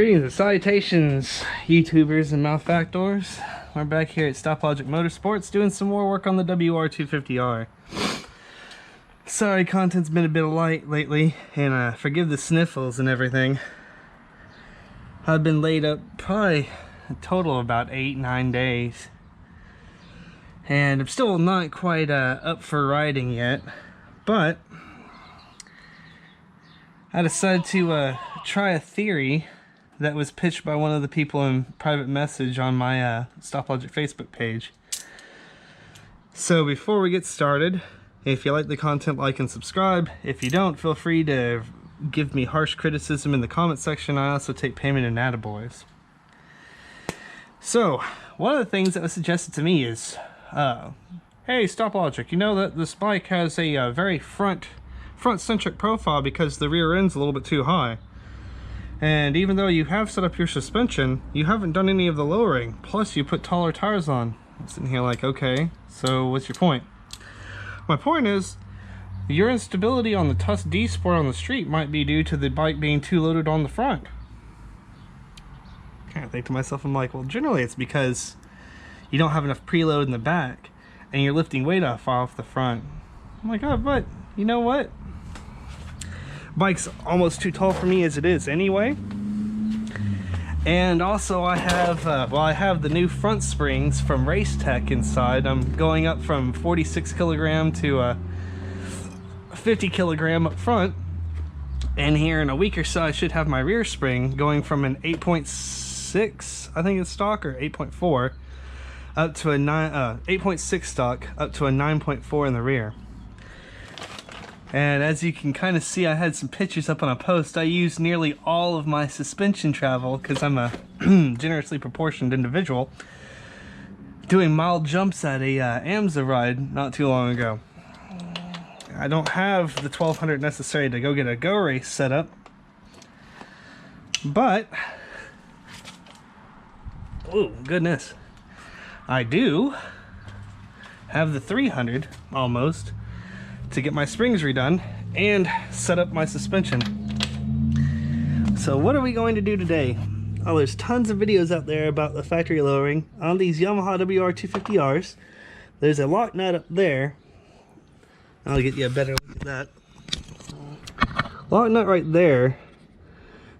Greetings and salutations, YouTubers and malefactors. We're back here at Stoplogic Motorsports doing some more work on the WR250R. Sorry, content's been a bit light lately, and forgive the sniffles and everything. I've been laid up probably a total of about 8-9 days. And I'm still not quite up for riding yet, but I decided to try a theory that was pitched by one of the people in private message on my Stoplogic Facebook page. So before we get started, if you like the content, like and subscribe. If you don't, feel free to give me harsh criticism in the comment section. I also take payment in attaboys. So one of the things that was suggested to me is, hey Stoplogic, you know that this bike has a very front-centric profile because the rear end's a little bit too high. And even though you have set up your suspension, you haven't done any of the lowering. Plus, you put taller tires on. I'm sitting here like, okay, so what's your point? My point is, your instability on the Tusk D Sport on the street might be due to the bike being too loaded on the front. I kind of think to myself, I'm like, well, generally it's because you don't have enough preload in the back, and you're lifting weight off the front. I'm like, oh, but you know what? Bike's almost too tall for me as it is anyway. And also I have I have the new front springs from Race Tech inside. I'm going up from 46 kilogram to 50 kilogram up front, and here in a week or so I should have my rear spring going from an 8.6 I think it's stock, or 8.4 up to a 8.6 stock up to a 9.4 in the rear. And as you can kind of see, I had some pictures up on a post. I used nearly all of my suspension travel because I'm a generously proportioned individual, doing mild jumps at a AMSA ride not too long ago. I don't have the 1200 necessary to go get a go race set up, but oh goodness, I do have the 300 almost to get my springs redone and set up my suspension. So what are we going to do today? Oh, there's tons of videos out there about the factory lowering on these Yamaha WR250Rs. There's a lock nut up there. I'll get you a better look at that. Lock nut right there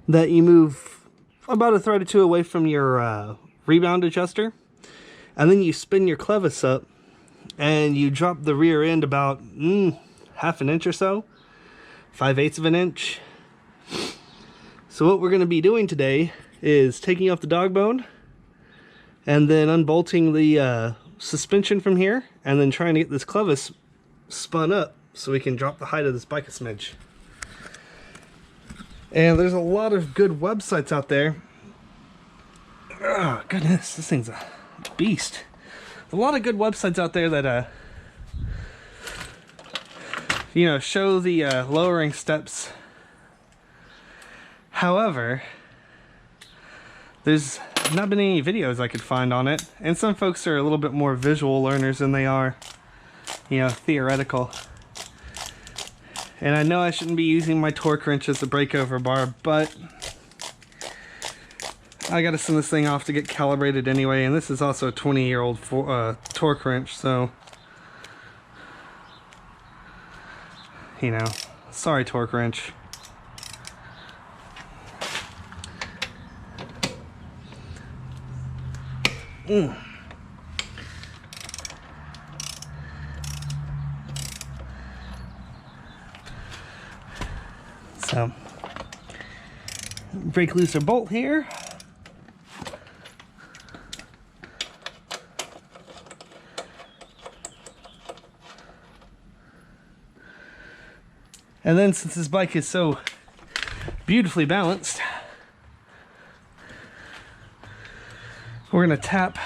that you move about a thread or two away from your rebound adjuster, and then you spin your clevis up and you drop the rear end about half an inch or so, 5/8 of an inch. So what we're going to be doing today is taking off the dog bone and then unbolting the suspension from here, and then trying to get this clevis spun up so we can drop the height of this bike a smidge. And there's a lot of good websites out there. Oh goodness, this thing's a beast. A lot of good websites out there that you know, show the lowering steps. However, there's not been any videos I could find on it, and some folks are a little bit more visual learners than they are, you know, theoretical. And I know I shouldn't be using my torque wrench as the breakover bar, but I gotta send this thing off to get calibrated anyway, and this is also a 20-year-old torque wrench, so you know, sorry torque wrench. So, break loose our bolt here. And then, since this bike is so beautifully balanced, we're going to tap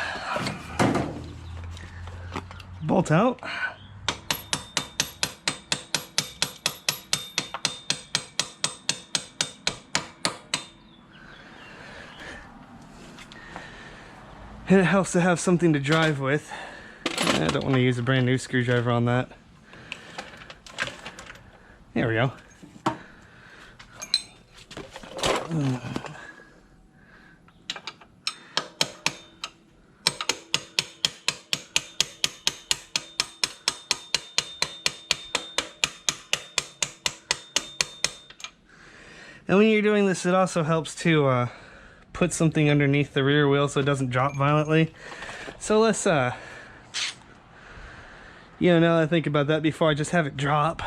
bolt out. And it helps to have something to drive with. I don't want to use a brand new screwdriver on that. There we go. And when you're doing this, it also helps to put something underneath the rear wheel so it doesn't drop violently. So let's, now that I think about that, before I just have it drop.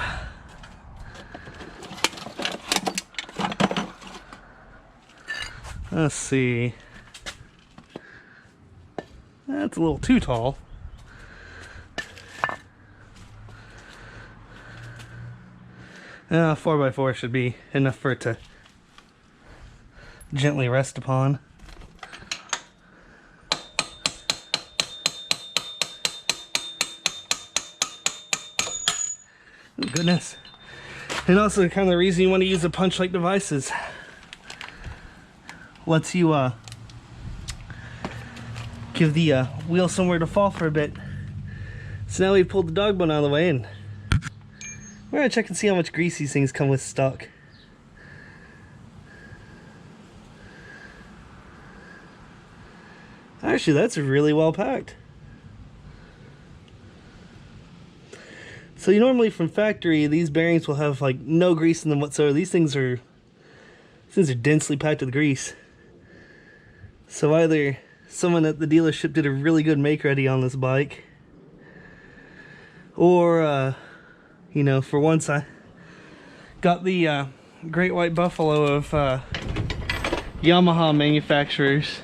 Let's see. That's a little too tall. 4x4 should be enough for it to gently rest upon. Oh, goodness. And also kind of the reason you want to use a punch-like device is lets you give the wheel somewhere to fall for a bit. So now we've pulled the dog bone out of the way, and we're gonna check and see how much grease these things come with stock. Actually, that's really well packed. So you normally from factory, these bearings will have like no grease in them whatsoever. These things are densely packed with grease. So either someone at the dealership did a really good make ready on this bike, or for once I got the Great White Buffalo of Yamaha manufacturers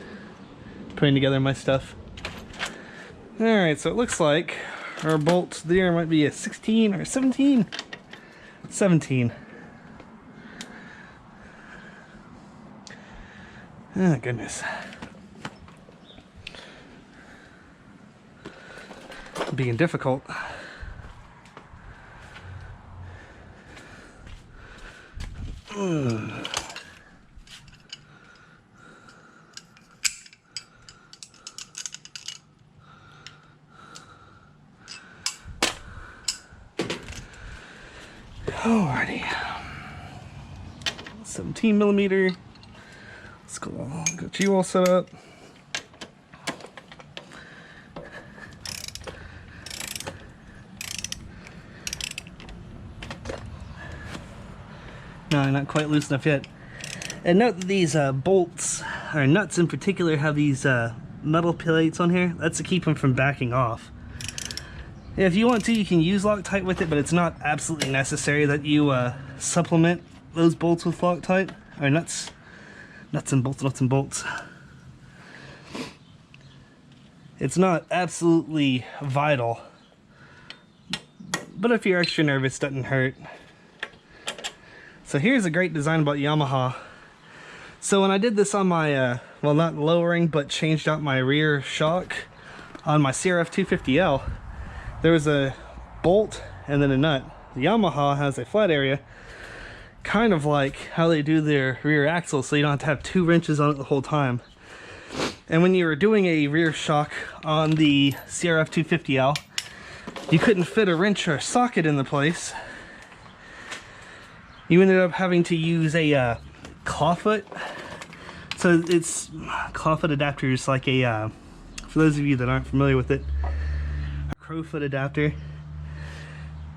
putting together my stuff. Alright, so it looks like our bolts there might be a 16 or 17. 17. Oh goodness. Being difficult. Alrighty. 17mm. Let's go. Got you all set up. No, not quite loose enough yet. And note that these bolts, or nuts in particular, have these metal plates on here. That's to keep them from backing off. If you want to, you can use Loctite with it, but it's not absolutely necessary that you supplement those bolts with Loctite, or nuts and bolts. It's not absolutely vital, but if you're extra nervous, it doesn't hurt. So here's a great design about Yamaha. So when I did this on my, well, not lowering, but changed out my rear shock on my WR250R, there was a bolt and then a nut. The Yamaha has a flat area, kind of like how they do their rear axle, so you don't have to have 2 wrenches on it the whole time. And when you were doing a rear shock on the WR250R, you couldn't fit a wrench or a socket in the place. You ended up having to use a clawfoot. So it's clawfoot adapter is like a, for those of you that aren't familiar with it, a crowfoot adapter.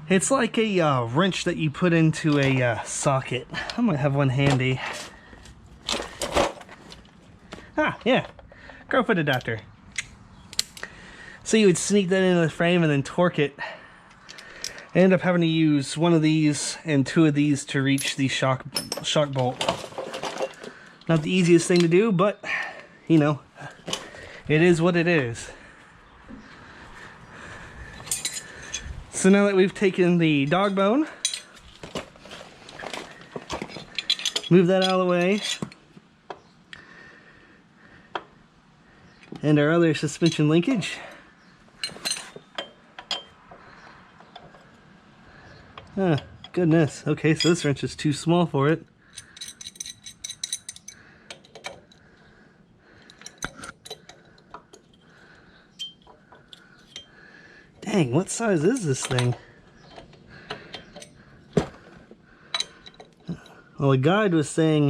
It's like a wrench that you put into a socket. I might have one handy. Ah, yeah, crowfoot adapter. So you would sneak that into the frame and then torque it. I ended up having to use one of these and 2 of these to reach the shock bolt. Not the easiest thing to do, but you know, it is what it is. So now that we've taken the dog bone, move that out of the way, and our other suspension linkage. Ah, goodness. Okay, so this wrench is too small for it. Dang, what size is this thing? Well, the guide was saying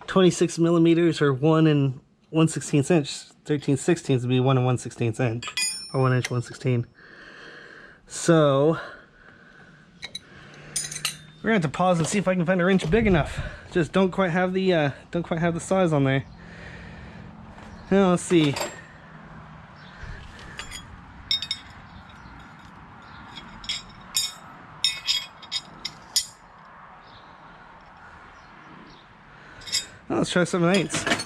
26mm or 1 1/16 inch. 13/16 would be 1 1/16 inch, or 1 inch 1/16. So We're gonna have to pause and see if I can find a wrench big enough. Just don't quite have the size on there. Now let's see. Well, let's try 7/8.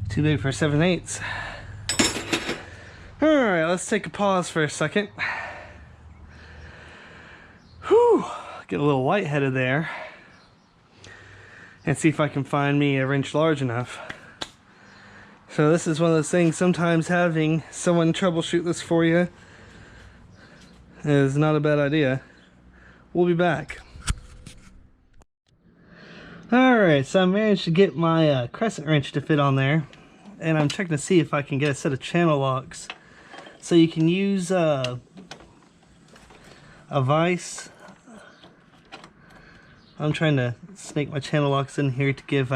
Too big for 7/8. Alright, let's take a pause for a second. Whew, get a little lightheaded there. And see if I can find me a wrench large enough. So this is one of those things, sometimes having someone troubleshoot this for you is not a bad idea. We'll be back. Alright, so I managed to get my crescent wrench to fit on there. And I'm checking to see if I can get a set of channel locks. So you can use a vise. I'm trying to snake my channel locks in here to give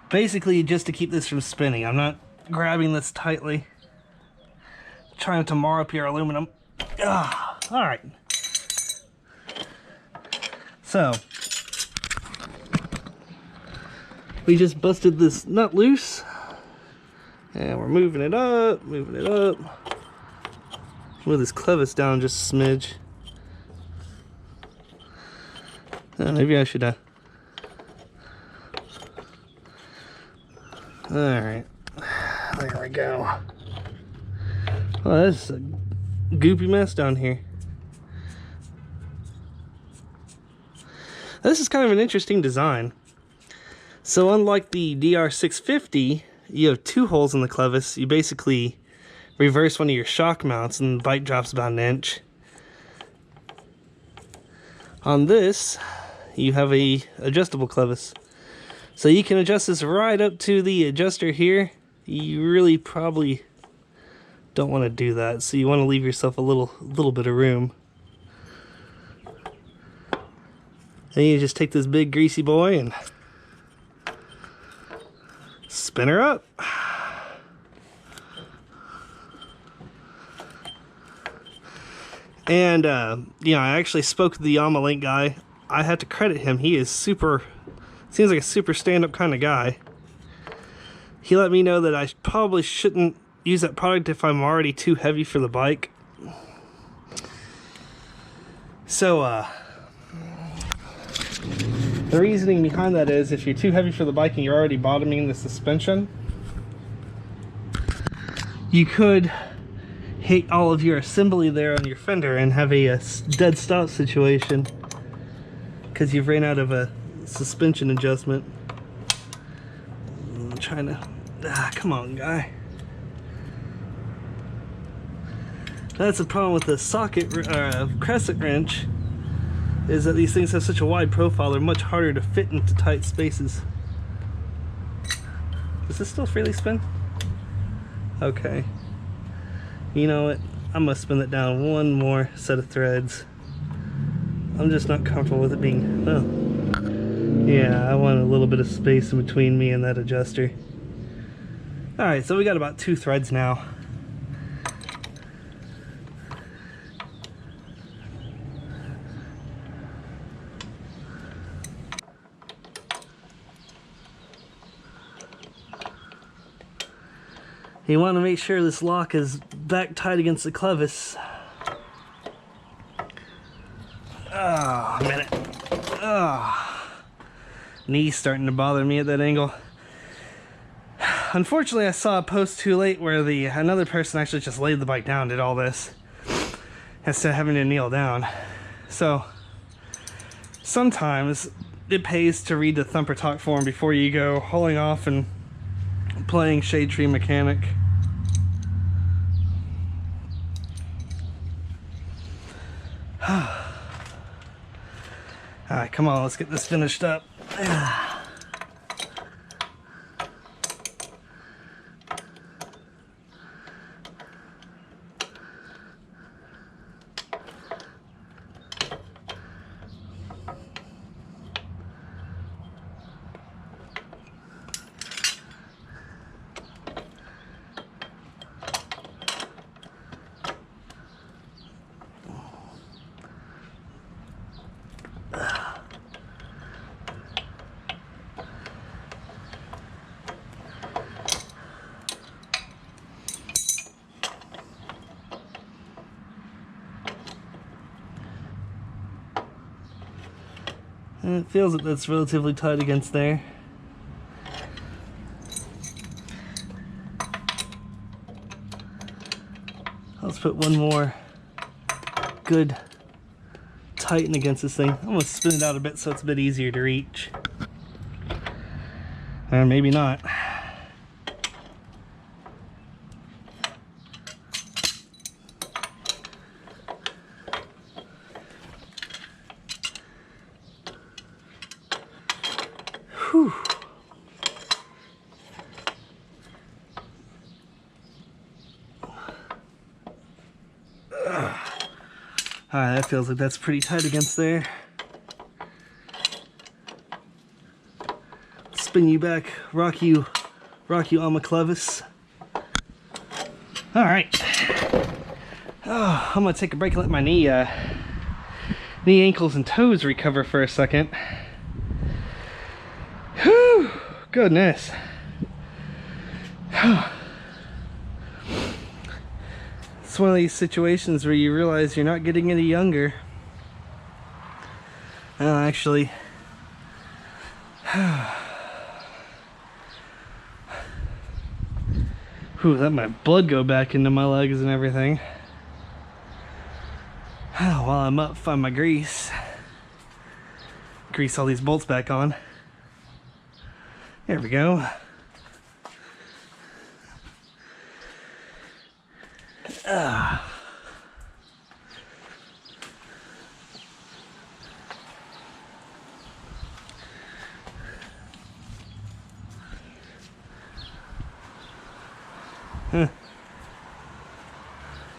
basically just to keep this from spinning. I'm not grabbing this tightly. Trying to mar up your aluminum. Alright. So we just busted this nut loose. And we're moving it up, moving it up. Move this clevis down just a smidge. Maybe I should alright. There we go. Oh, that's a goopy mess down here. This is kind of an interesting design. So unlike the WR250, you have two holes in the clevis. You basically reverse one of your shock mounts and the bike drops about 1 inch. On this, you have a adjustable clevis. So you can adjust this right up to the adjuster here. You really probably don't want to do that. So you want to leave yourself a little bit of room. Then you just take this big greasy boy and spin her up. And you know, I actually spoke to the Yamalink guy. I had to credit him. He is seems like a super stand-up kind of guy. He let me know that I probably shouldn't use that product if I'm already too heavy for the bike. So the reasoning behind that is if you're too heavy for the bike and you're already bottoming the suspension, you could hit all of your assembly there on your fender and have a dead stop situation because you've ran out of a suspension adjustment. I'm trying to... come on, guy. That's the problem with the socket crescent wrench, is that these things have such a wide profile, they're much harder to fit into tight spaces. Does this still freely spin? Okay. You know what? I'm gonna spin it down one more set of threads. I'm just not comfortable with it being... oh. Yeah, I want a little bit of space in between me and that adjuster. Alright, so we got about 2 threads now. You want to make sure this lock is back tight against the clevis. Oh, a minute. Oh, knee's starting to bother me at that angle. Unfortunately, I saw a post too late where another person actually just laid the bike down, did all this instead of having to kneel down. So sometimes it pays to read the thumper talk form before you go hauling off and playing shade tree mechanic. Alright, come on, let's get this finished up. And it feels that that's relatively tight against there. Let's put one more good tighten against this thing. I'm gonna spin it out a bit so it's a bit easier to reach. Or maybe not. Whew. Alright, that feels like that's pretty tight against there. Spin you back, rock you on my clevis. Alright. Oh, I'm gonna take a break and let my knee, ankles, and toes recover for a second. Whew, goodness. It's one of these situations where you realize you're not getting any younger. Well, actually, whew, let my blood go back into my legs and everything. While I'm up, find my grease. Grease all these bolts back on. There we go.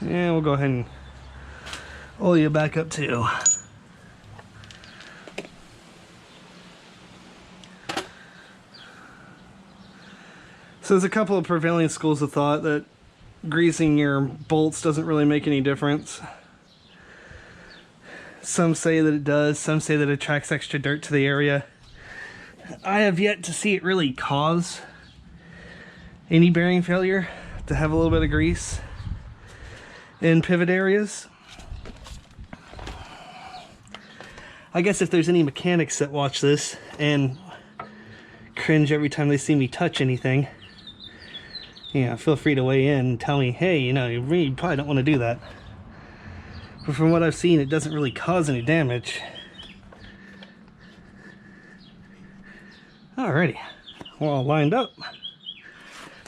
Yeah, we'll go ahead and oil you back up too. So there's a couple of prevailing schools of thought that greasing your bolts doesn't really make any difference. Some say that it does, some say that it attracts extra dirt to the area. I have yet to see it really cause any bearing failure to have a little bit of grease in pivot areas. I guess if there's any mechanics that watch this and cringe every time they see me touch anything, yeah, feel free to weigh in and tell me, hey, you know, you really probably don't want to do that. But from what I've seen, it doesn't really cause any damage. Alrighty, we're all lined up.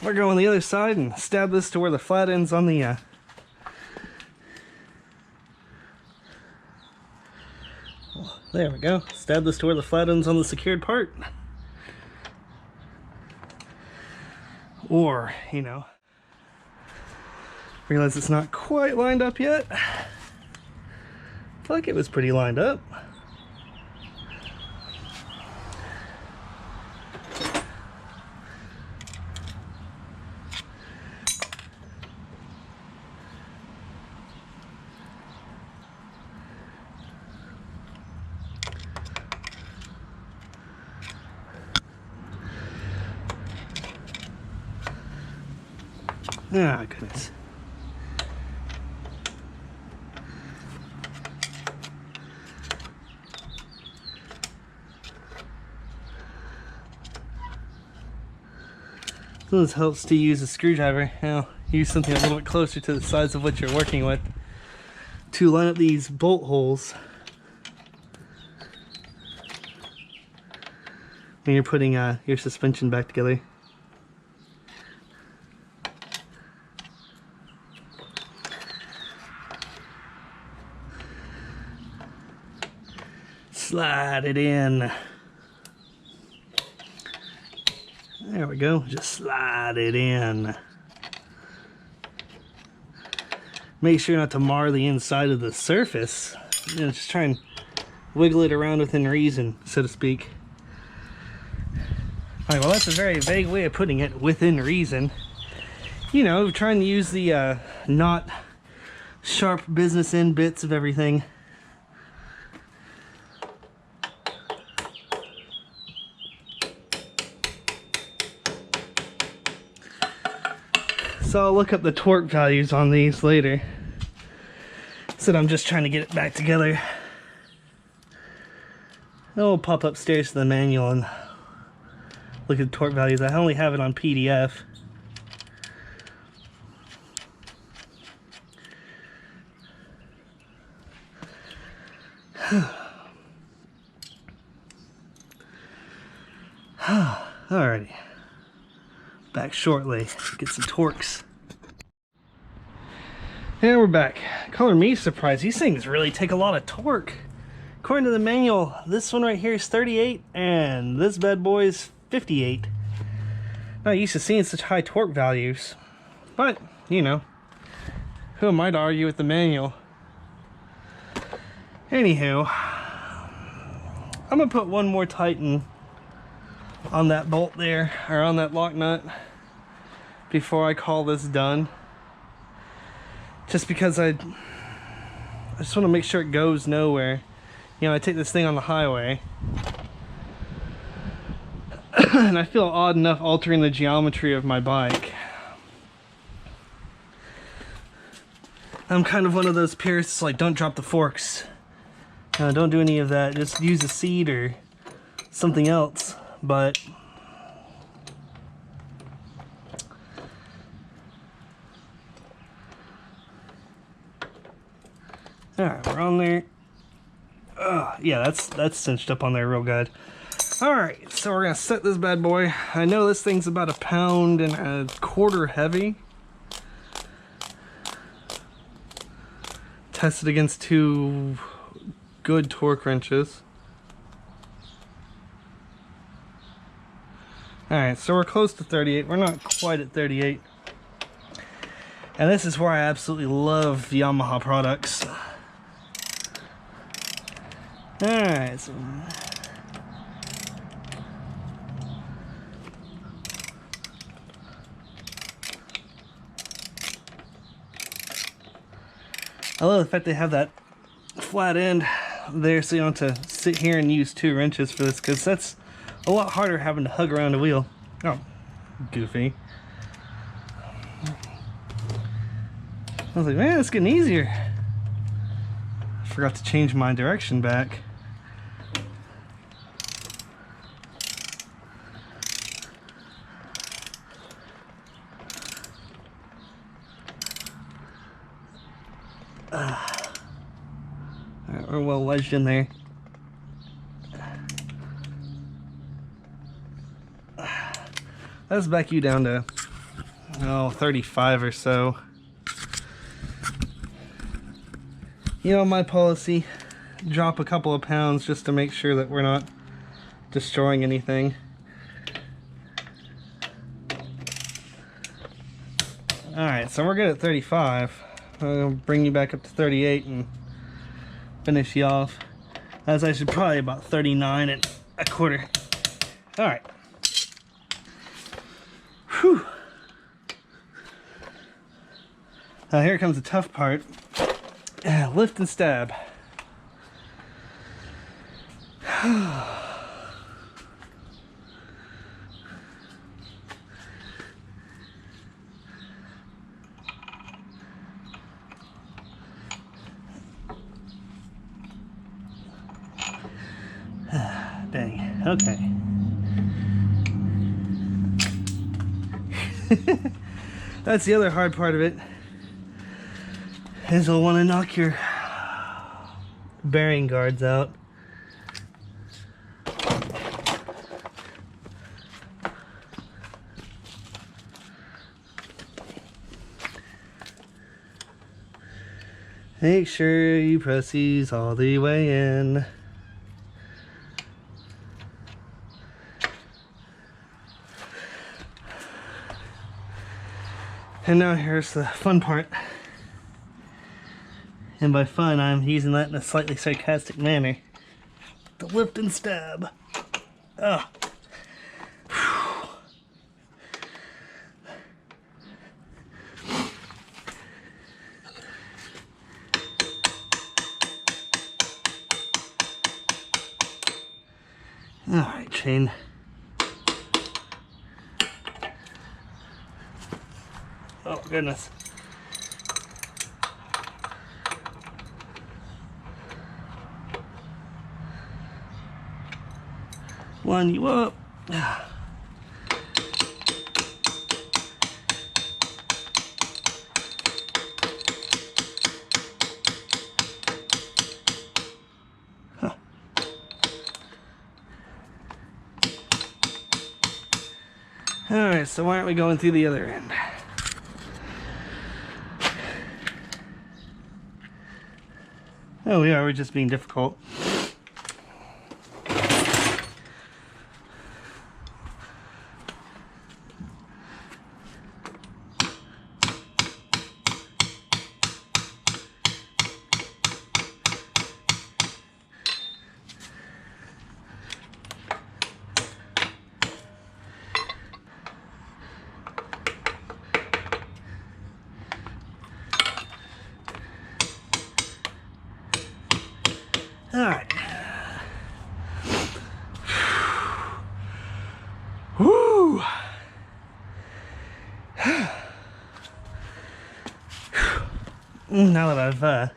We're going on the other side and stab this to where the flat end's on the there we go. Stab this to where the flat end's on the secured part. Or, you know, realize it's not quite lined up yet. I feel like it was pretty lined up. Ah, goodness. So this helps to use a screwdriver. Now, use something a little bit closer to the size of what you're working with to line up these bolt holes when you're putting your suspension back together. Slide it in. There we go. Just slide it in. Make sure not to mar the inside of the surface. You know, just try and wiggle it around within reason, so to speak. Alright, well, that's a very vague way of putting it, within reason. You know, trying to use the not sharp business end bits of everything. So I'll look up the torque values on these later. So I'm just trying to get it back together. I'll pop upstairs to the manual and look at the torque values. I only have it on PDF. Alrighty. Back shortly. Get some torques. And we're back. Color me surprised. These things really take a lot of torque. According to the manual, this one right here is 38 and this bad boy is 58. Not used to seeing such high torque values, but you know, who am I to argue with the manual? Anywho, I'm gonna put one more Titan on that bolt there, or on that lock nut, before I call this done. Just because I just want to make sure it goes nowhere. You know, I take this thing on the highway and I feel odd enough altering the geometry of my bike. I'm kind of one of those purists, like, don't drop the forks. Don't do any of that. Just use a seat or something else. But alright, we're on there. Yeah, that's cinched up on there real good. Alright, so we're gonna set this bad boy. I know this thing's about 1.25 pounds heavy. Tested against 2 good torque wrenches. Alright, so we're close to 38. We're not quite at 38. And this is where I absolutely love Yamaha products. Alright, so I love the fact they have that flat end there so you don't have to sit here and use 2 wrenches for this, because that's a lot harder having to hug around a wheel. Oh, goofy. I was like, man, it's getting easier. I forgot to change my direction back. Alright, we're well wedged in there. Let's back you down to 35 or so. You know, my policy, drop a couple of pounds just to make sure that we're not destroying anything. Alright, so we're good at 35. I'll bring you back up to 38 and finish you off. As I should probably about 39.25. Alright. Whew. Now here comes the tough part. Lift and stab. Dang, okay. That's the other hard part of it, is you'll want to knock your bearing guards out. Make sure you press these all the way in. And now here's the fun part. And by fun, I'm using that in a slightly sarcastic manner. The lift and stab. Ugh. Alright, chain. Oh goodness. line you up. Alright, so why aren't we going through the other end? Oh, we are. We're just being difficult. All right. Woo! Now that I've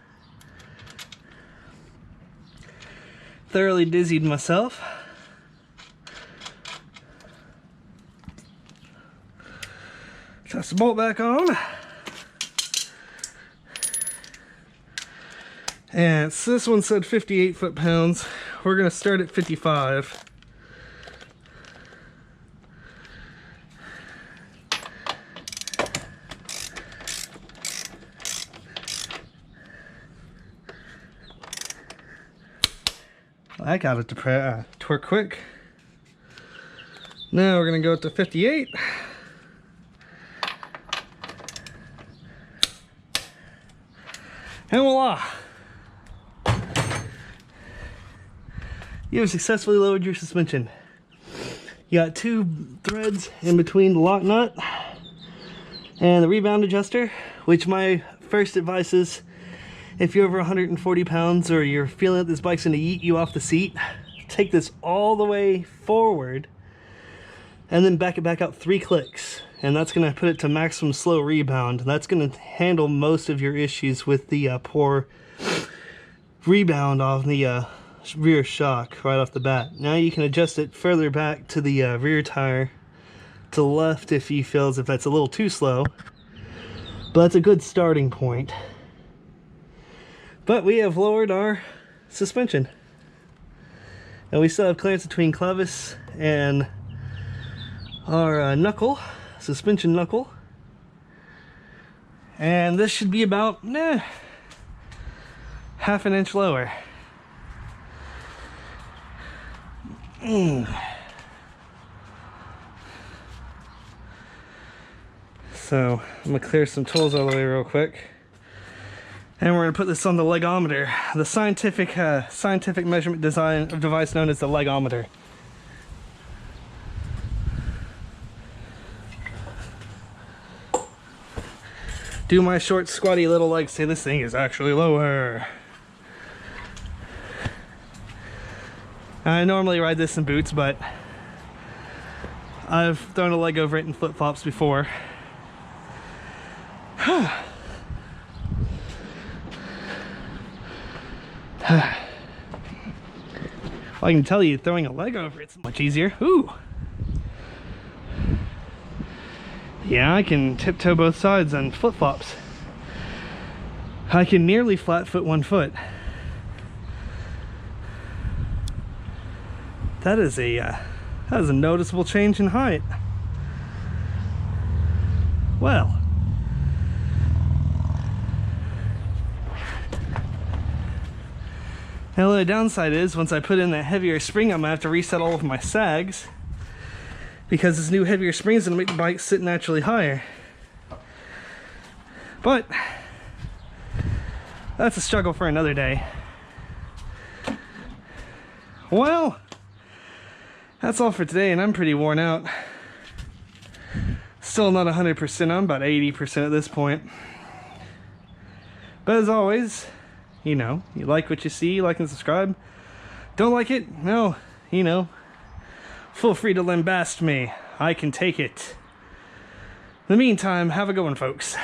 thoroughly dizzied myself, toss the bolt back on. And so this one said 58 foot-pounds. We're going to start at 55. I got it to twerk quick. Now we're going to go to 58. And voila! You have successfully lowered your suspension. You got 2 threads in between the lock nut and the rebound adjuster, which my first advice is, if you're over 140 pounds or you're feeling that this bike's going to yeet you off the seat, take this all the way forward and then back it back out 3 clicks. And that's going to put it to maximum slow rebound. That's going to handle most of your issues with the poor rebound off the rear shock right off the bat. Now you can adjust it further back to the rear tire to the left if you feel as if that's a little too slow, but that's a good starting point. But we have lowered our suspension and we still have clearance between clevis and our knuckle, suspension knuckle, and this should be about half an inch lower. So I'm gonna clear some tools out of the way real quick, and we're gonna put this on the legometer, the scientific measurement device known as the legometer. Do my short, squatty little legs say this thing is actually lower? I normally ride this in boots, but I've thrown a leg over it in flip-flops before. Well, I can tell you, throwing a leg over it's much easier. Ooh. Yeah, I can tiptoe both sides on flip-flops. I can nearly flat foot one foot. That is a noticeable change in height. Well, now the downside is once I put in that heavier spring, I'm gonna have to reset all of my sags because this new heavier spring is gonna make the bike sit naturally higher. But that's a struggle for another day. Well, that's all for today, and I'm pretty worn out. Still not 100%, I'm about 80% at this point. But as always, you know, you like what you see, you like and subscribe. Don't like it? No, you know, feel free to lambast me. I can take it. In the meantime, have a good one, folks.